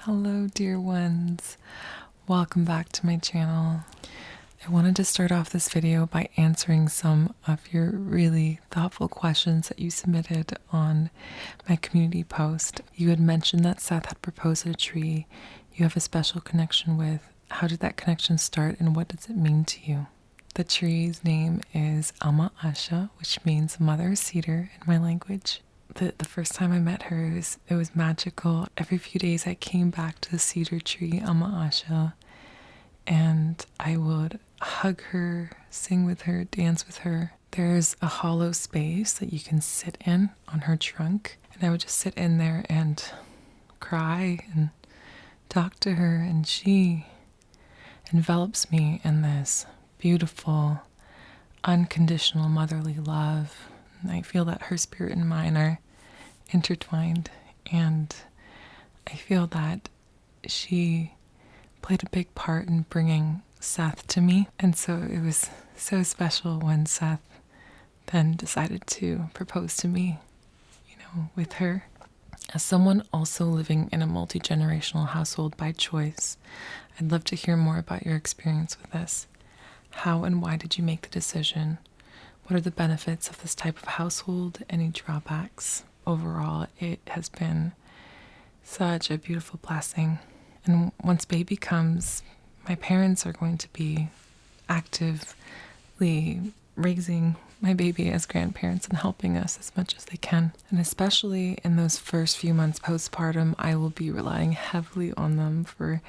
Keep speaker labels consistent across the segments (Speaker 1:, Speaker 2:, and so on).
Speaker 1: Hello, dear ones. Welcome back to my channel. I wanted to start off this video by answering some of your really thoughtful questions that you submitted on my community post. You had mentioned that Seth had proposed a tree you have a special connection with. How did that connection start and what does it mean to you? The tree's name is Gua Sha, which means mother cedar in my language. The first time I met her, it was magical. Every few days I came back to the cedar tree, Gua Sha, and I would hug her, sing with her, dance with her. There's a hollow space that you can sit in on her trunk, and I would just sit in there and cry and talk to her, and she envelops me in this beautiful, unconditional motherly love. And I feel that her spirit and mine are intertwined, and I feel that she played a big part in bringing Seth to me. And so it was so special when Seth then decided to propose to me, with her. As someone also living in a multi-generational household by choice, I'd love to hear more about your experience with this. How and why did you make the decision? What are the benefits of this type of household? Any drawbacks? Overall, it has been such a beautiful blessing. And once baby comes, my parents are going to be actively raising my baby as grandparents and helping us as much as they can. And especially in those first few months postpartum, I will be relying heavily on them for,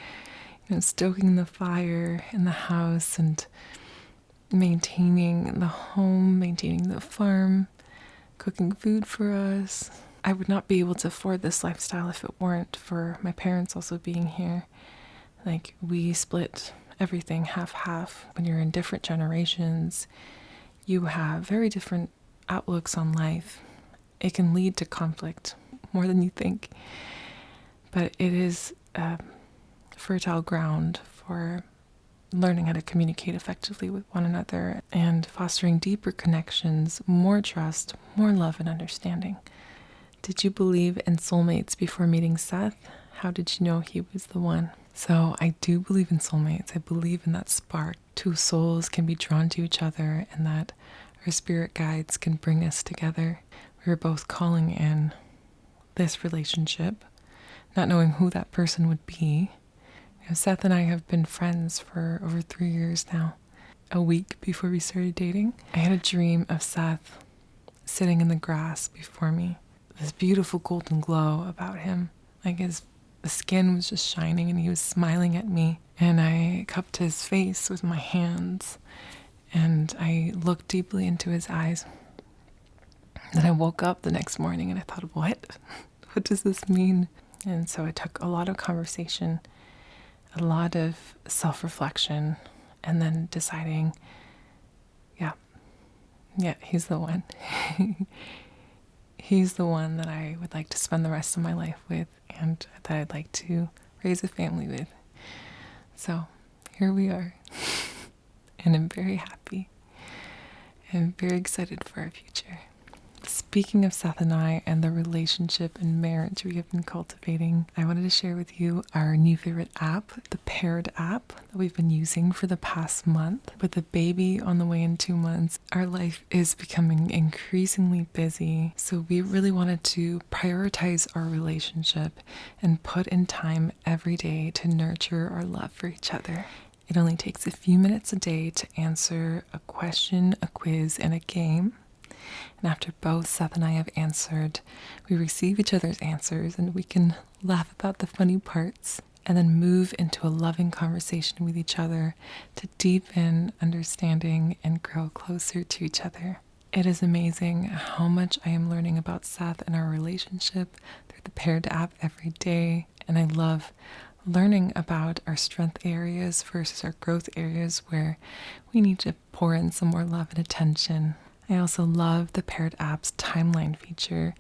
Speaker 1: stoking the fire in the house and maintaining the home, maintaining the farm, cooking food for us. I would not be able to afford this lifestyle if it weren't for my parents also being here. We split everything half-half. When you're in different generations, you have very different outlooks on life. It can lead to conflict more than you think, but it is a fertile ground for learning how to communicate effectively with one another and fostering deeper connections, more trust, more love and understanding. Did you believe in soulmates before meeting Seth? How did you know he was the one? So I do believe in soulmates. I believe in that spark. Two souls can be drawn to each other and that our spirit guides can bring us together. We were both calling in this relationship, not knowing who that person would be. Seth and I have been friends for over 3 years now. A week before we started dating, I had a dream of Seth sitting in the grass before me. This beautiful golden glow about him. The skin was just shining and he was smiling at me. And I cupped his face with my hands and I looked deeply into his eyes. Then I woke up the next morning and I thought, what? What does this mean? And so it took a lot of conversation, a lot of self-reflection, and then deciding, yeah, he's the one. He's the one that I would like to spend the rest of my life with and that I'd like to raise a family with. So here we are. And I'm very happy. I'm very excited for our future. Speaking of Seth and I and the relationship and marriage we have been cultivating, I wanted to share with you our new favorite app, the Paired app that we've been using for the past month. With the baby on the way in 2 months, our life is becoming increasingly busy. So we really wanted to prioritize our relationship and put in time every day to nurture our love for each other. It only takes a few minutes a day to answer a question, a quiz, and a game. And after both Seth and I have answered, we receive each other's answers and we can laugh about the funny parts and then move into a loving conversation with each other to deepen understanding and grow closer to each other. It is amazing how much I am learning about Seth and our relationship through the Paired app every day. And I love learning about our strength areas versus our growth areas where we need to pour in some more love and attention. I also love the Paired app's timeline feature,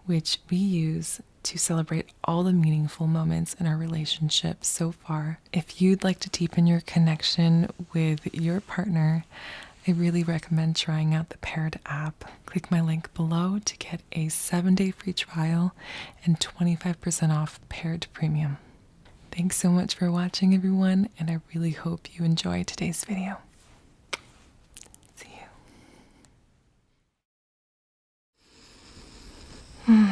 Speaker 1: which we use to celebrate all the meaningful moments in our relationship so far. If you'd like to deepen your connection with your partner, I really recommend trying out the Paired app. Click my link below to get a 7-day free trial and 25% off Paired Premium. Thanks so much for watching, everyone, and I really hope you enjoy today's video. See you.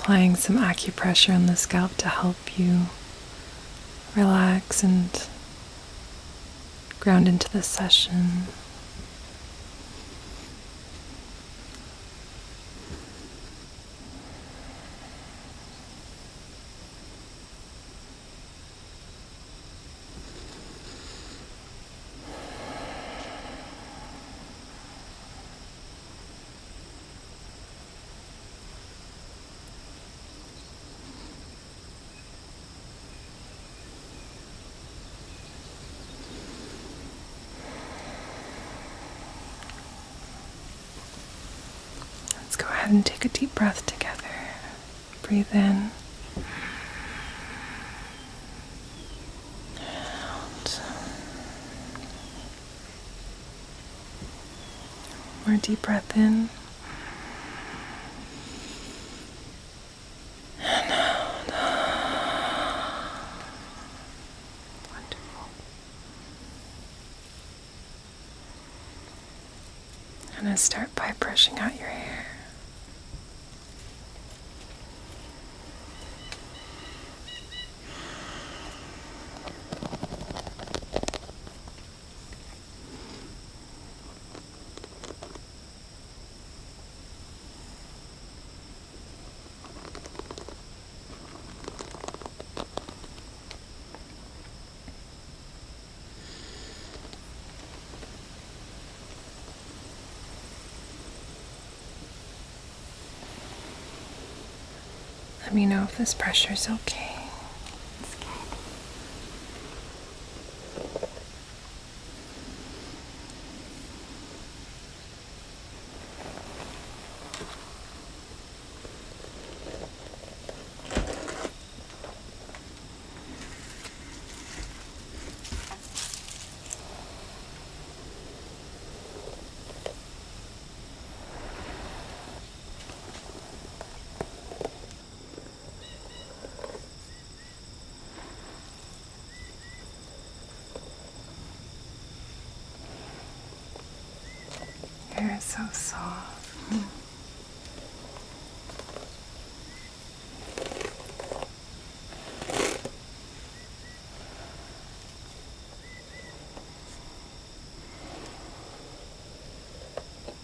Speaker 1: Applying some acupressure on the scalp to help you relax and ground into the session. Let's go ahead and take a deep breath together. Breathe in. Out. More deep breath in. And out. Wonderful. I'm going to start by brushing out your hair. Let me know if this pressure is okay. It's good. Hair is so soft.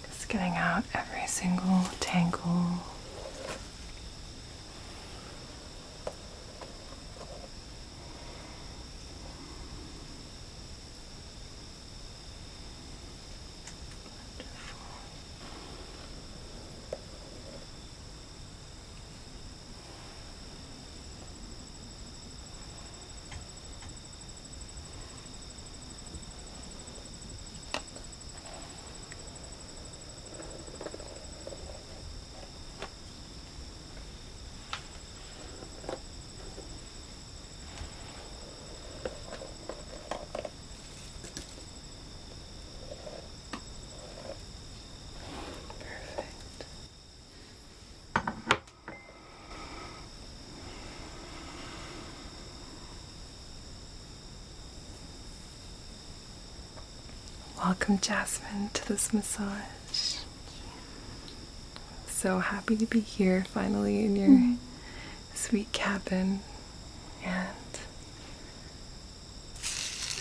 Speaker 1: Just getting out every single tangle. Welcome, Jasmine, to this massage. So happy to be here finally in your sweet cabin, and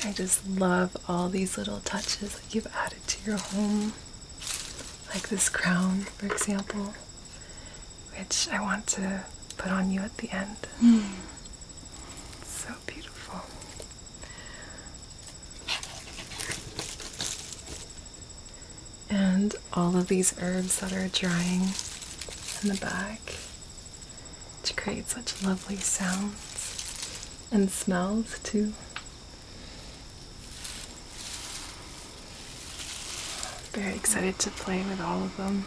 Speaker 1: I just love all these little touches that you've added to your home, like this crown, for example, which I want to put on you at the end. So beautiful. And all of these herbs that are drying in the back to create such lovely sounds and smells too. Very excited to play with all of them.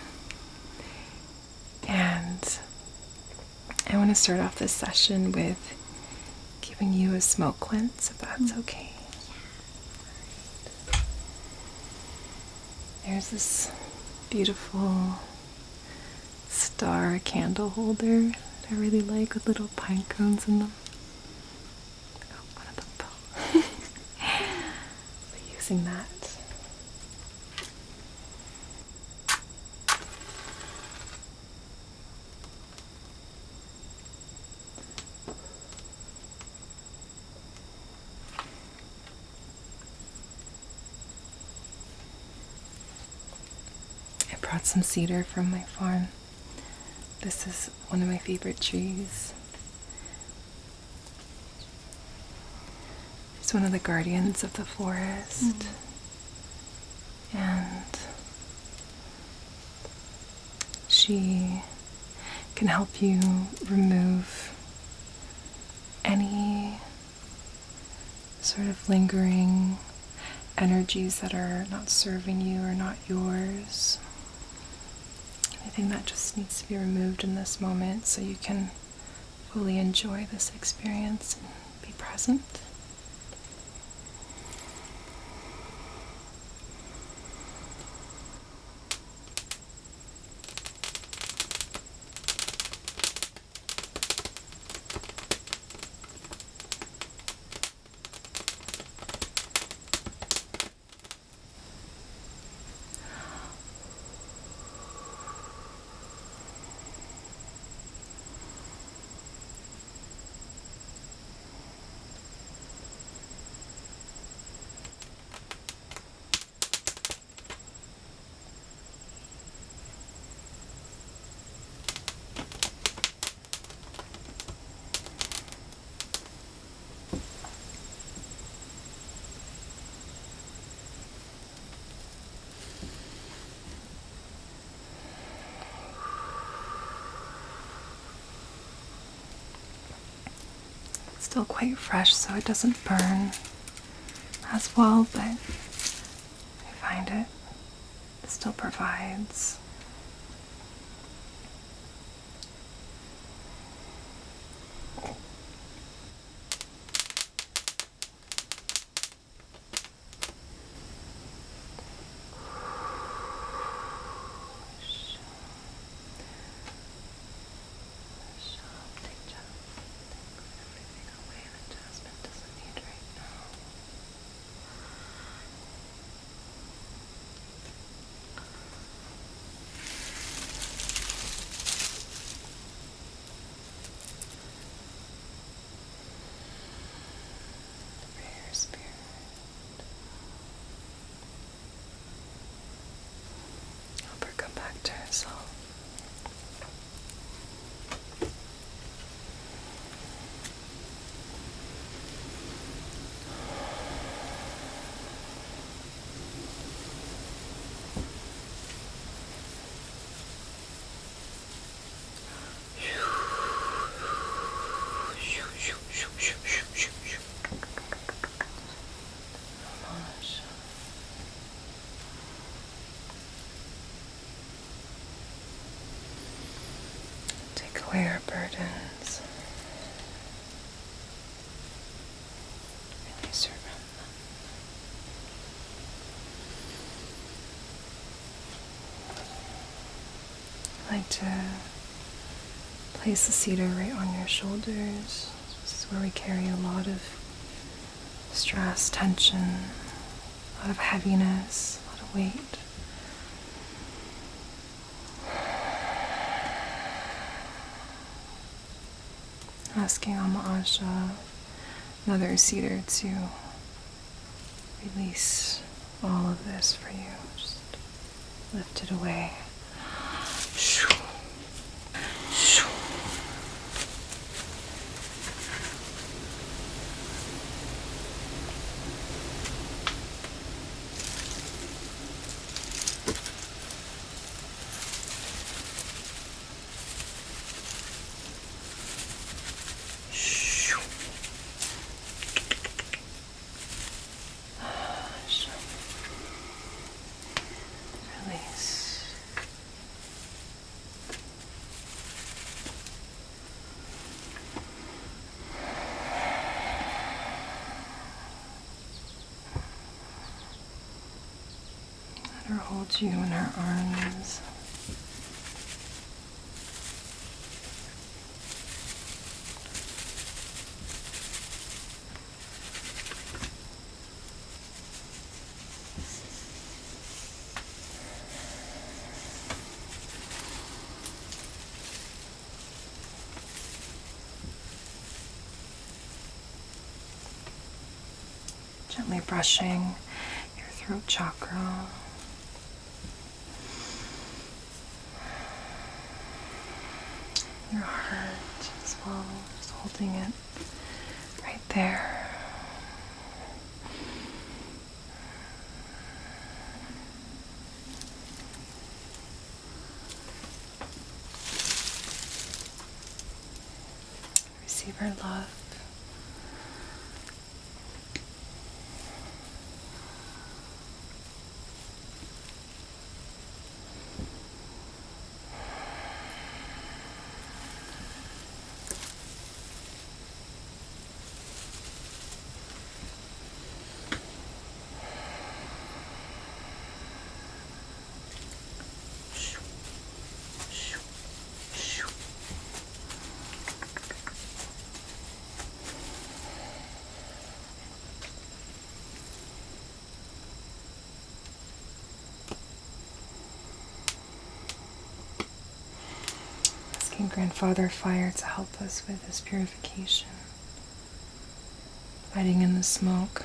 Speaker 1: And I want to start off this session with giving you a smoke cleanse, if that's okay. There's this beautiful star candle holder that I really like with little pine cones in them. Oh, one of them fell. But using that. Brought some cedar from my farm. This is one of my favorite trees. It's one of the guardians of the forest. And she can help you remove any sort of lingering energies that are not serving you or not yours. Anything that just needs to be removed in this moment so you can fully enjoy this experience and be present. Still quite fresh, so it doesn't burn as well, but I find it still provides away our burdens. Really surrender them. I like to place the cedar right on your shoulders. This is where we carry a lot of stress, tension, lot of heaviness, a lot of weight. Asking Gua Sha, Mother Cedar, to release all of this for you. Just lift it away. Let her hold you in her arms. Gently brushing your throat chakra. Your heart as well, just holding it right there. Receive our love. Asking Grandfather Fire to help us with this purification. Hiding in the smoke.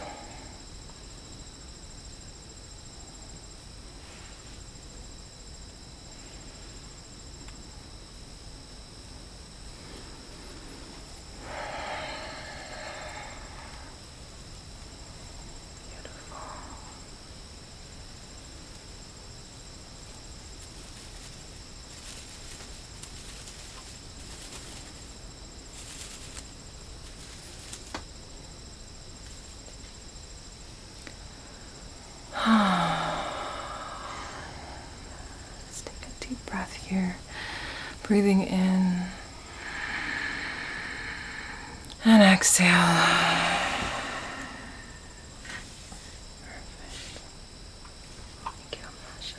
Speaker 1: Let's take a deep breath here. Breathing in and exhale. Perfect. Thank you, Gua Sha.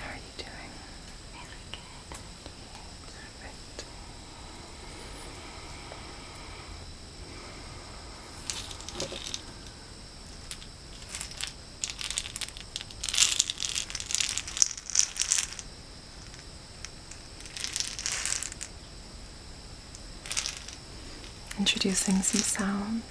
Speaker 1: How are you doing?
Speaker 2: Really good.
Speaker 1: Perfect. Introducing some sound.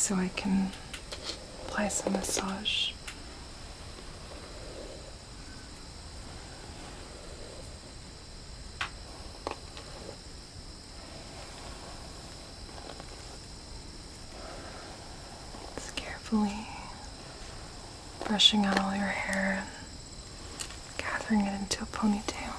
Speaker 1: so I can apply some massage. Just carefully brushing out all your hair and gathering it into a ponytail.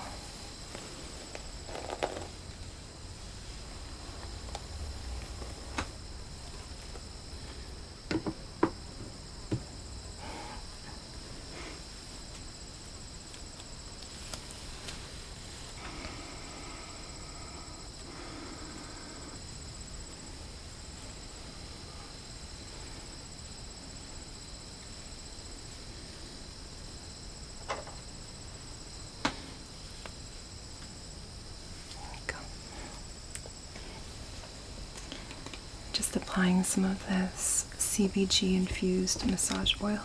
Speaker 1: Just applying some of this CBG infused massage oil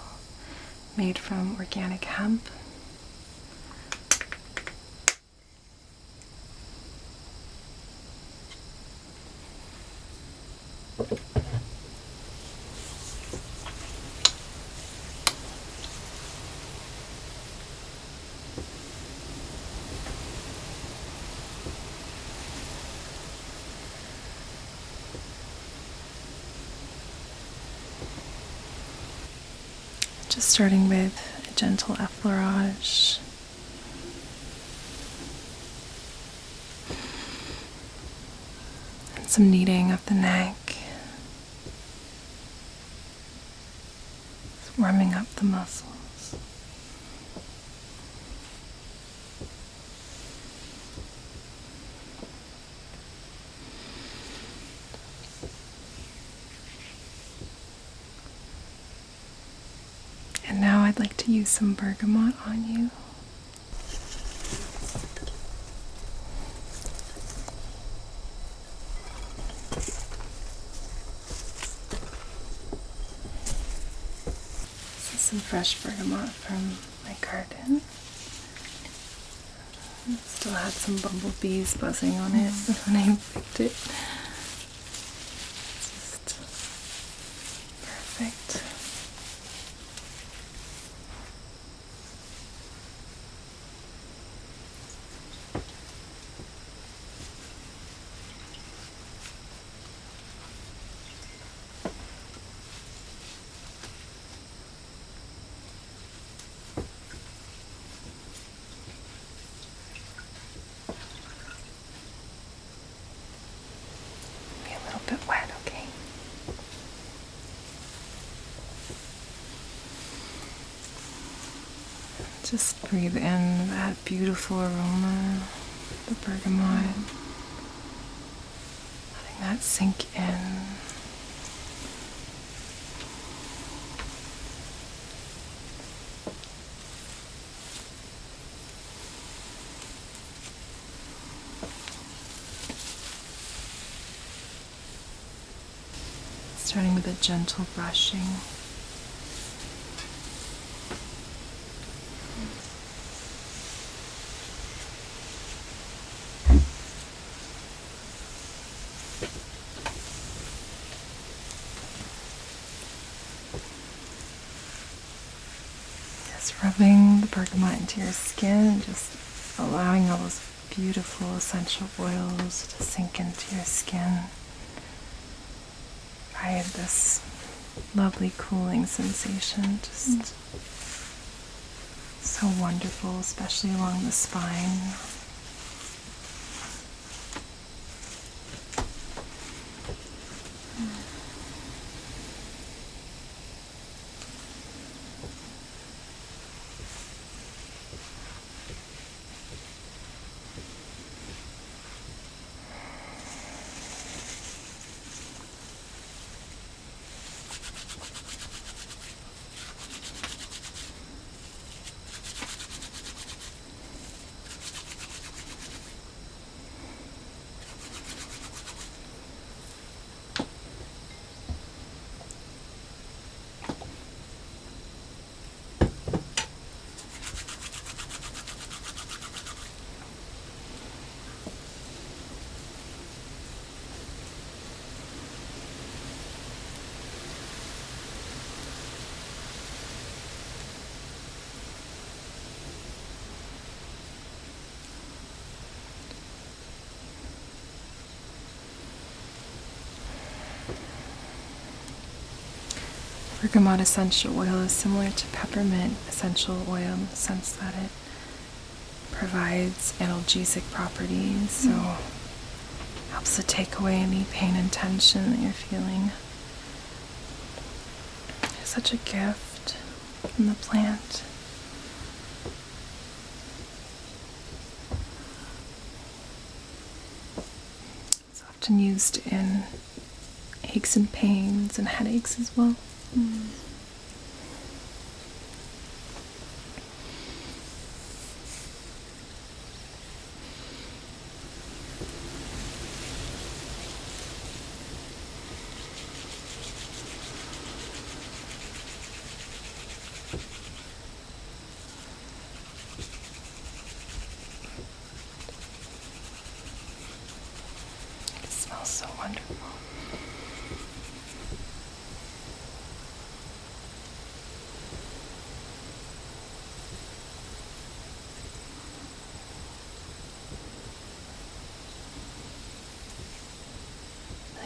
Speaker 1: made from organic hemp. Just starting with a gentle effleurage. And some kneading of the neck. Just warming up the muscles. And now I'd like to use some bergamot on you. This is some fresh bergamot from my garden. It still had some bumblebees buzzing on it when I picked it. It's just perfect. Bit wet, okay? Just breathe in that beautiful aroma, the bergamot, letting that sink in. Starting with a gentle brushing. Just rubbing the bergamot into your skin, just allowing all those beautiful essential oils to sink into your skin. I have this lovely cooling sensation, just so wonderful, especially along the spine. Bergamot essential oil is similar to peppermint essential oil in the sense that it provides analgesic properties, so helps to take away any pain and tension that you're feeling. It's such a gift from the plant. It's often used in aches and pains and headaches as well. It smells so wonderful.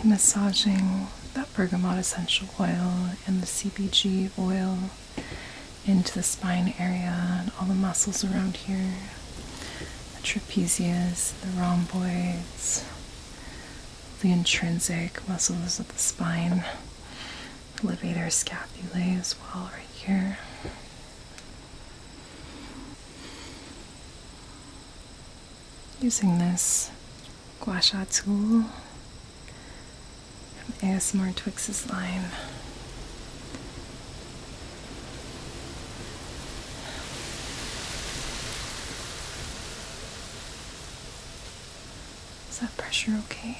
Speaker 1: Massaging that bergamot essential oil and the CBG oil into the spine area and all the muscles around here, the trapezius, the rhomboids, the intrinsic muscles of the spine, the levator scapulae as well right here. Using this Gua Sha tool, ASMR Twix's line. Is that pressure okay?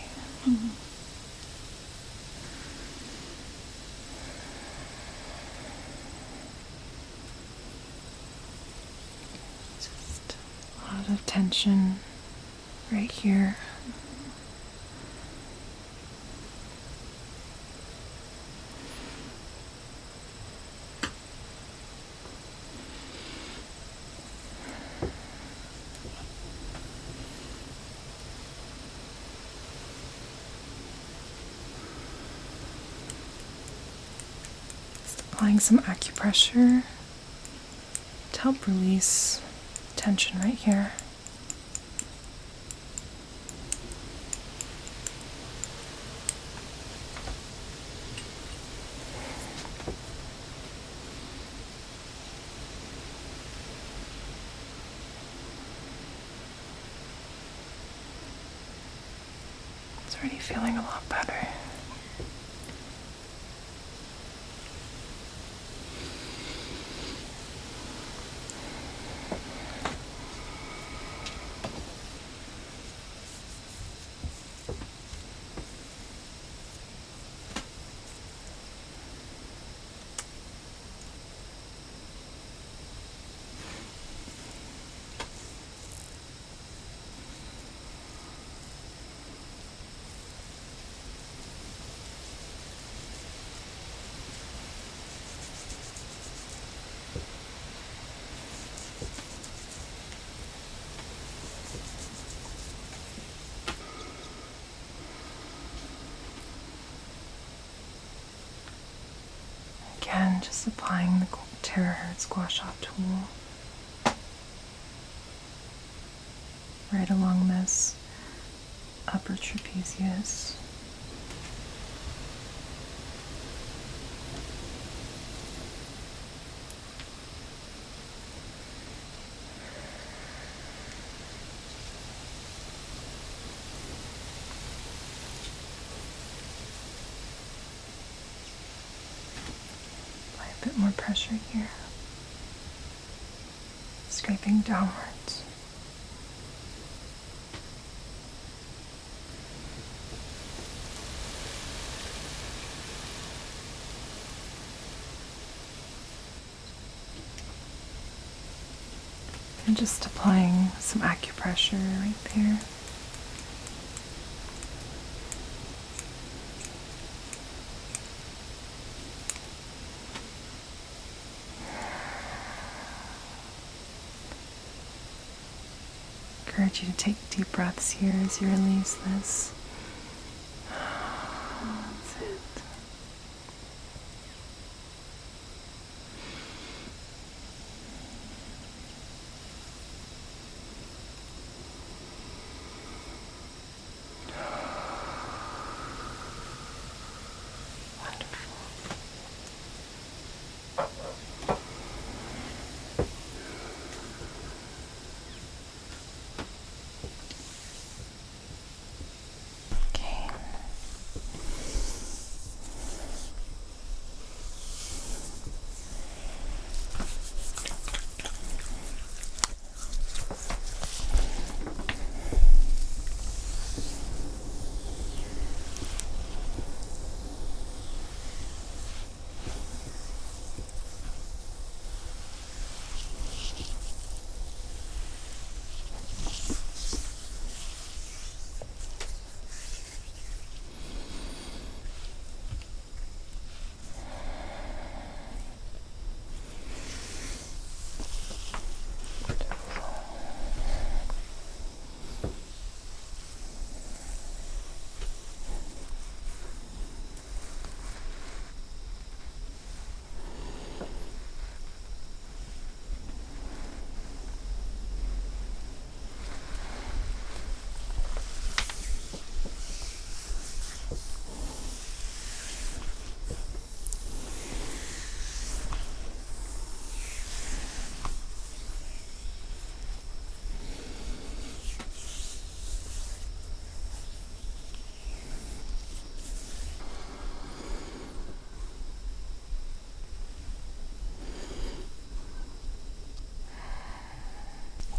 Speaker 1: Just a lot of tension right here. Applying some acupressure to help release tension right here. It's already feeling a lot better. Again, just applying the Terahertz Gua Sha tool right along this upper trapezius. Bit more pressure here, scraping downwards. And just applying some acupressure right there. I encourage you to take deep breaths here as you release this. That's it.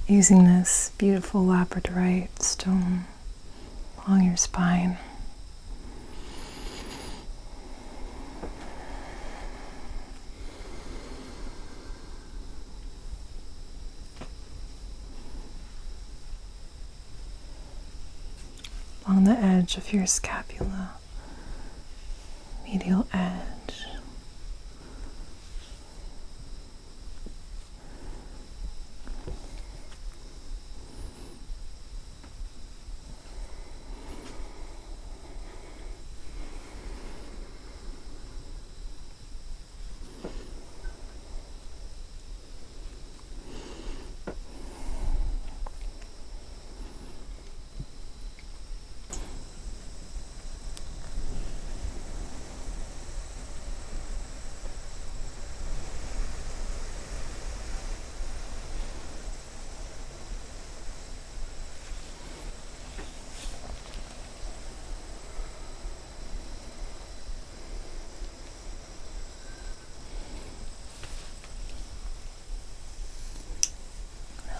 Speaker 1: using this beautiful Labradorite stone along your spine. Along the edge of your scapula, medial edge.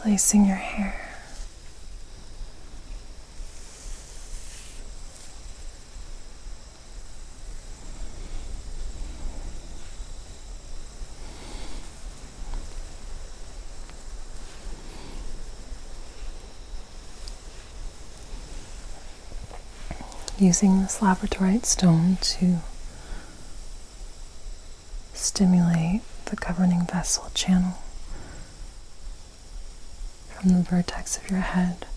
Speaker 1: Releasing your hair. Using this Labradorite stone to stimulate the governing vessel channel from the vertex of your head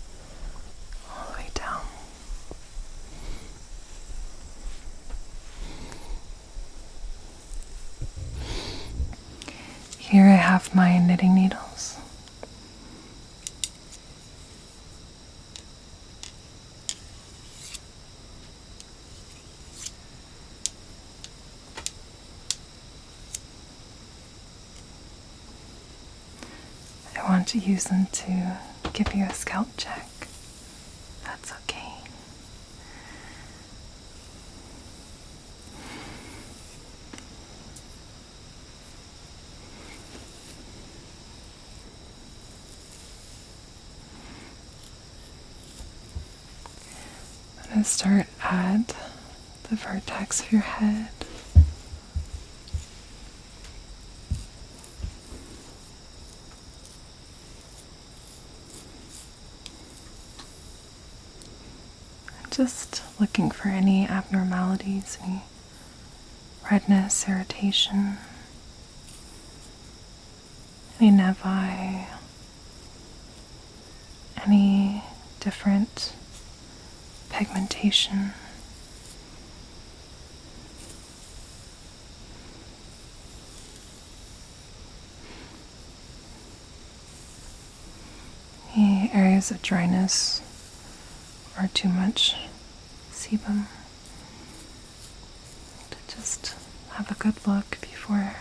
Speaker 1: all the way down. Here I have my knitting needles. I want to use them to give you a scalp check. That's okay. I'm going to start at the vertex of your head. Just looking for any abnormalities, any redness, irritation, any nevi, any different pigmentation. Any areas of dryness or too much sebum. To just have a good look before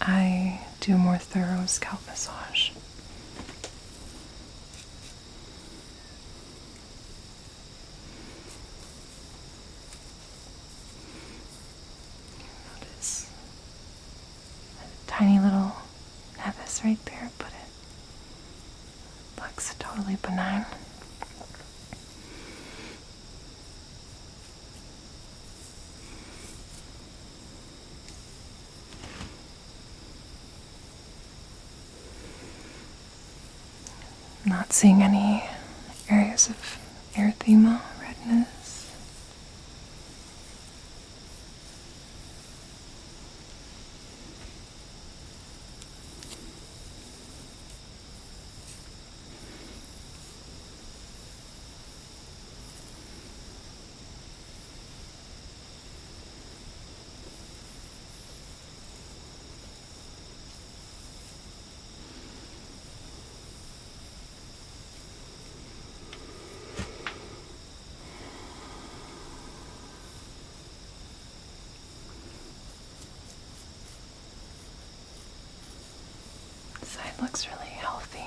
Speaker 1: I do a more thorough scalp massage. Notice a tiny little nevis right there, but it looks totally benign. Not seeing any areas of erythema, redness. Side looks really healthy.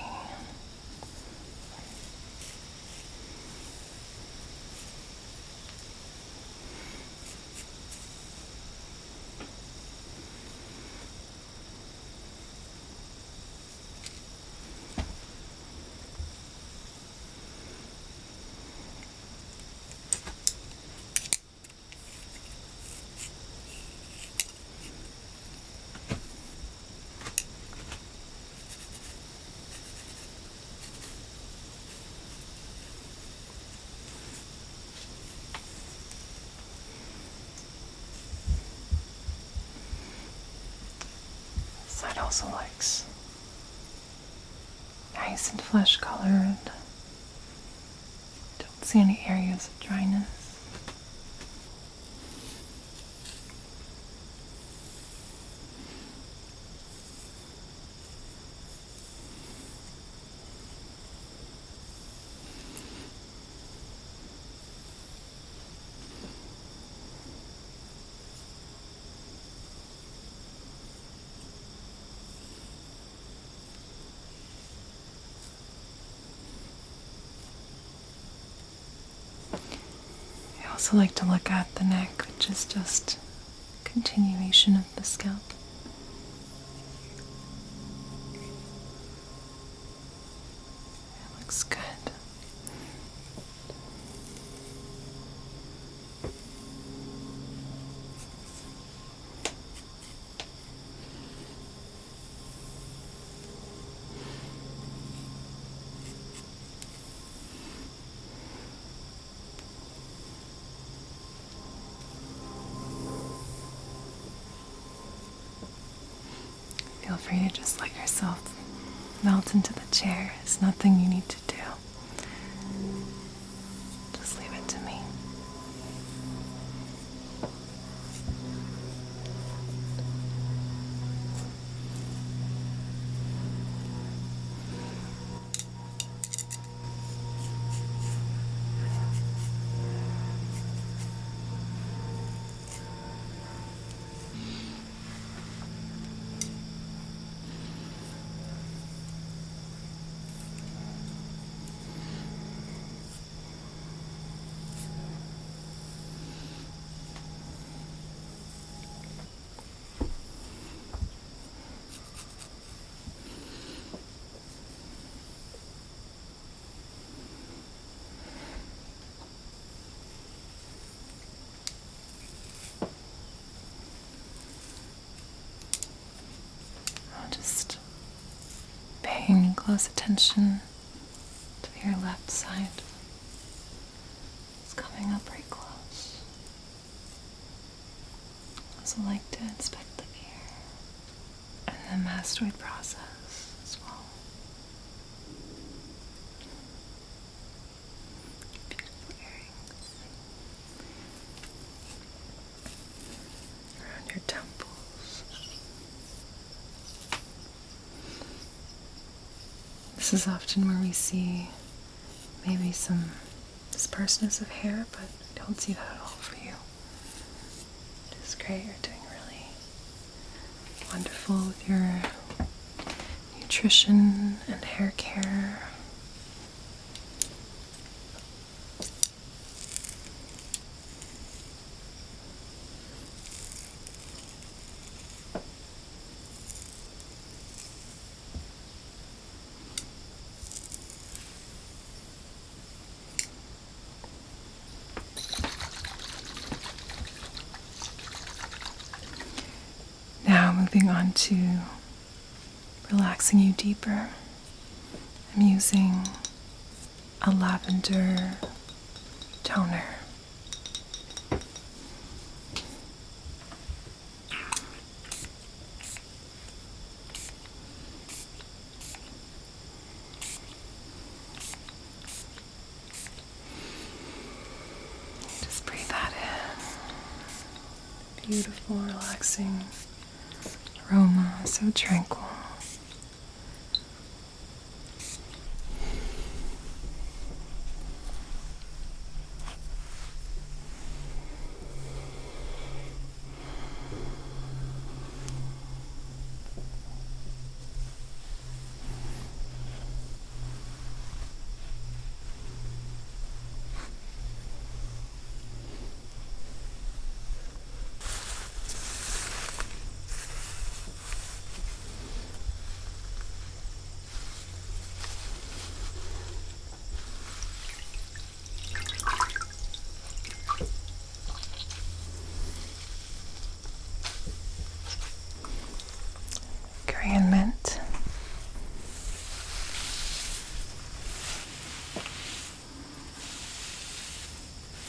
Speaker 1: also likes nice and flesh colored. Don't see any areas of dryness. I also like to look at the neck, which is just a continuation of the scalp. It looks good. Feel free to just let yourself melt into the chair. It's nothing you need to do. Just leave it to me. Just paying close attention to your left side. It's coming up very close. I also like to inspect the ear and the mastoid process as well. Beautiful earrings around your temples. This is often where we see maybe some sparseness of hair, but I don't see that at all for you. It's great. You're doing really wonderful with your nutrition and hair care. Now moving on to relaxing you deeper, I'm using a lavender toner. Just breathe that in. Beautiful, relaxing aroma, so tranquil. Korean mint.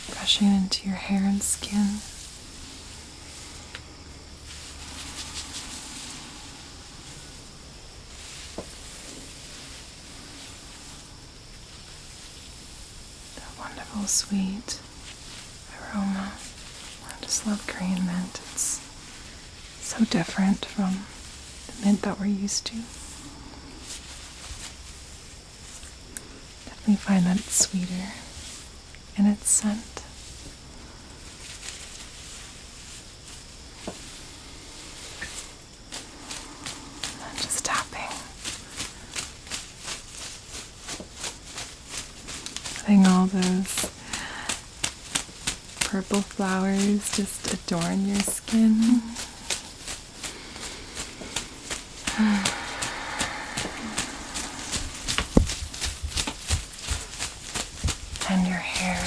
Speaker 1: Brushing into your hair and skin. Beautiful, sweet aroma. I just love Korean mint. It's so different from the mint that we're used to. Definitely find that it's sweeter in its scent. And just tapping. Letting all those purple flowers just adorn your skin. And your hair.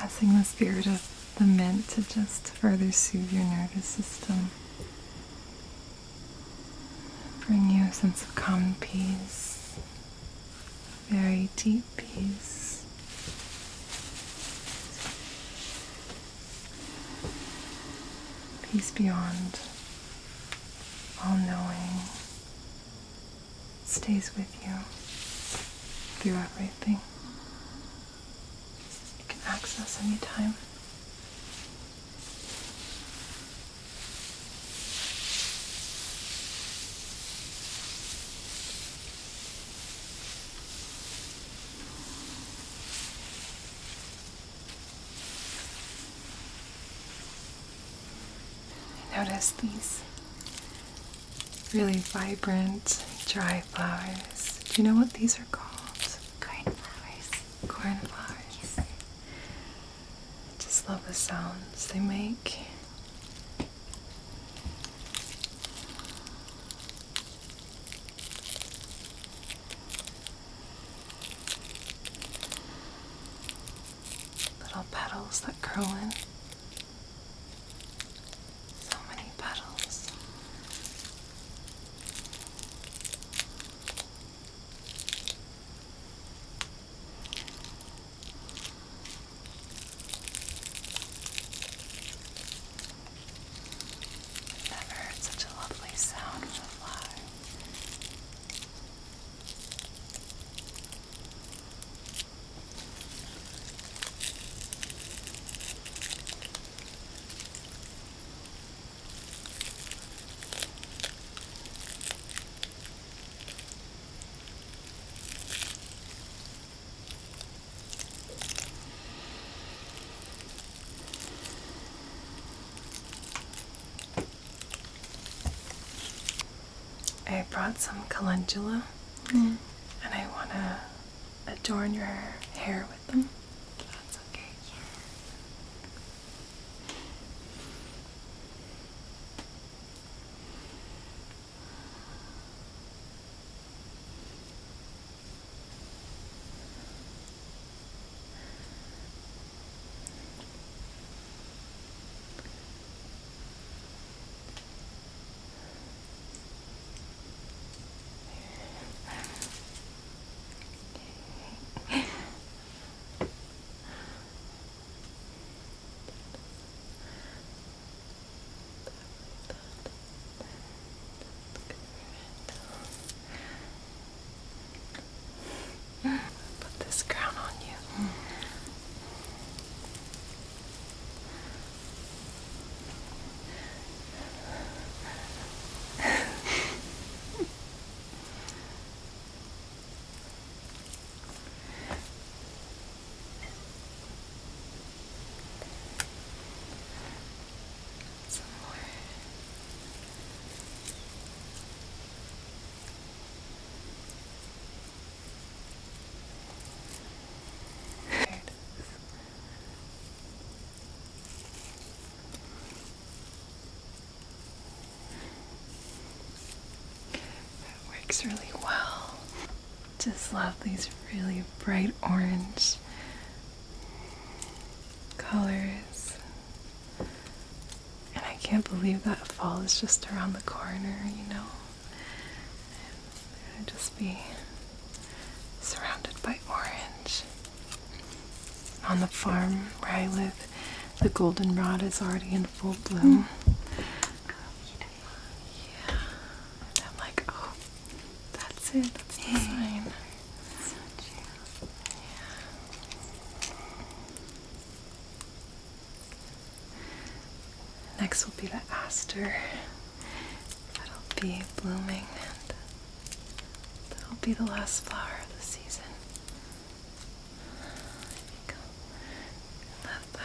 Speaker 1: Asking the spirit of the mint to just further soothe your nervous system. Bring you a sense of calm peace. Very deep peace. Peace beyond all knowing. Stays with you through everything. Access anytime. Notice these really vibrant, dry flowers. Do you know what these are called?
Speaker 2: Cornflowers.
Speaker 1: Cornflowers. Love the sounds they make. Little petals that curl in. So many petals. I brought some calendula, and I want to adorn your hair with them. That's okay. works really well. Just love these really bright orange colors. And I can't believe that fall is just around the corner, you know. And just be surrounded by orange. On the farm where I live, the goldenrod is already in full bloom. Yeah. And I'm like, oh, that's it. That's the sign. Next will be the aster. That'll be blooming, and that'll be the last flower of the season. There you go. Love that.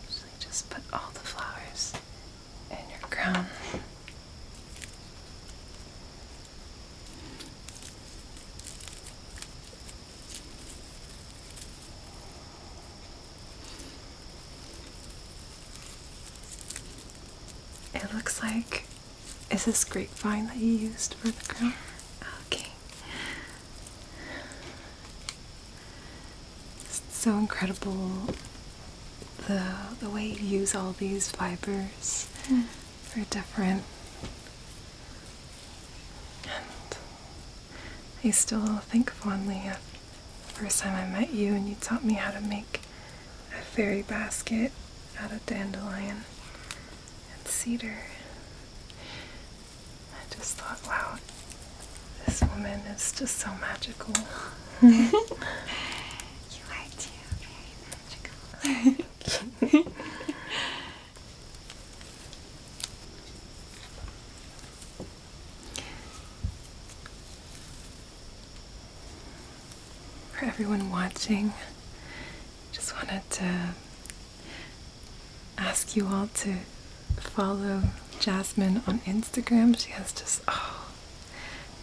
Speaker 1: Actually, just put all the flowers in your crown. It looks like, is this grapevine that you used for the crown? Okay. It's so incredible the way you use all these fibers for different. And I still think fondly of the first time I met you and you taught me how to make a fairy basket out of dandelion and cedar. I just thought, wow, this woman is just so magical.
Speaker 2: You are too, very magical.
Speaker 1: For everyone watching, just wanted to ask you all to follow Jasmine on Instagram. She has just, the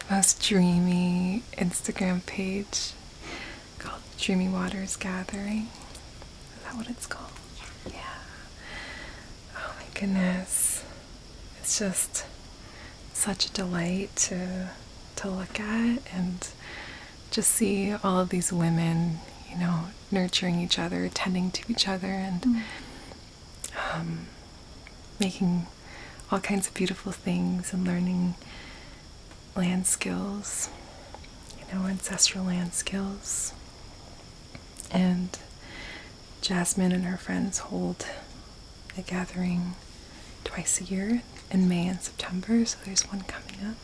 Speaker 1: most dreamy Instagram page called Dreamy Waters Gathering. Is that what it's called? Yeah. Oh my goodness. It's just such a delight to look at and just see all of these women, you know, nurturing each other, tending to each other, and making all kinds of beautiful things and learning land skills, you know, ancestral land skills. And Jasmine and her friends hold a gathering twice a year in May and September, so there's one coming up.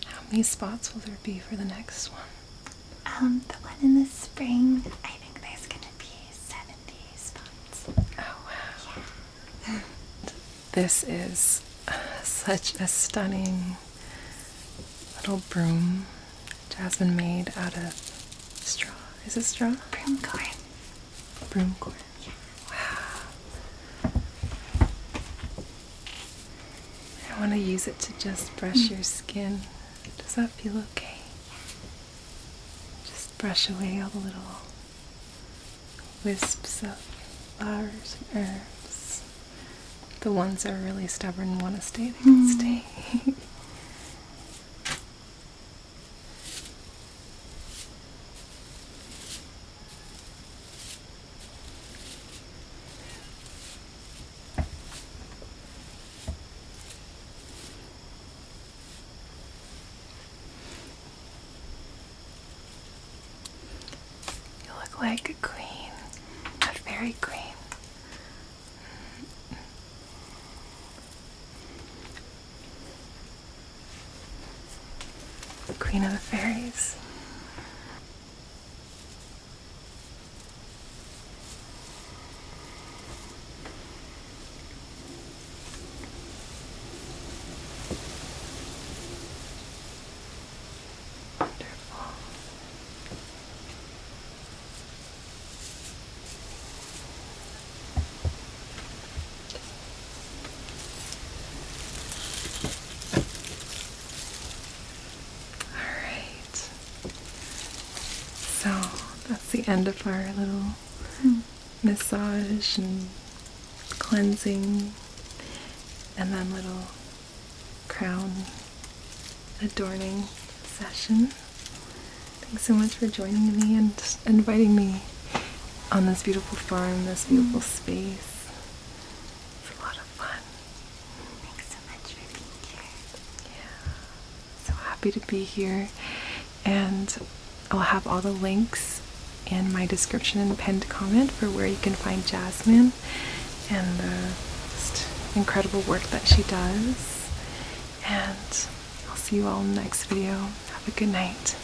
Speaker 1: How many spots will there be for the next one?
Speaker 2: The one in the spring, I think there's gonna be 70 spots.
Speaker 1: Oh wow. Yeah. This is such a stunning little broom Jasmine made out of straw. Is it straw?
Speaker 2: Broom corn.
Speaker 1: Broom corn.
Speaker 2: Yeah.
Speaker 1: Wow. I want to use it to just brush your skin. Does that feel okay? Just brush away all the little wisps of flowers and herbs. The ones that are really stubborn and want to stay, they can stay. You look like a queen, a fairy queen. Queen of the fairies. Wonderful. All right. the end of our little massage and cleansing, and then little crown adorning session. Thanks so much for joining me and inviting me on this beautiful farm, this beautiful space. It's a lot of fun.
Speaker 2: Thanks so much for being here.
Speaker 1: Yeah, so happy to be here, and I'll have all the links in my description and pinned comment for where you can find Jasmine and the just incredible work that she does. And I'll see you all in the next video. Have a good night.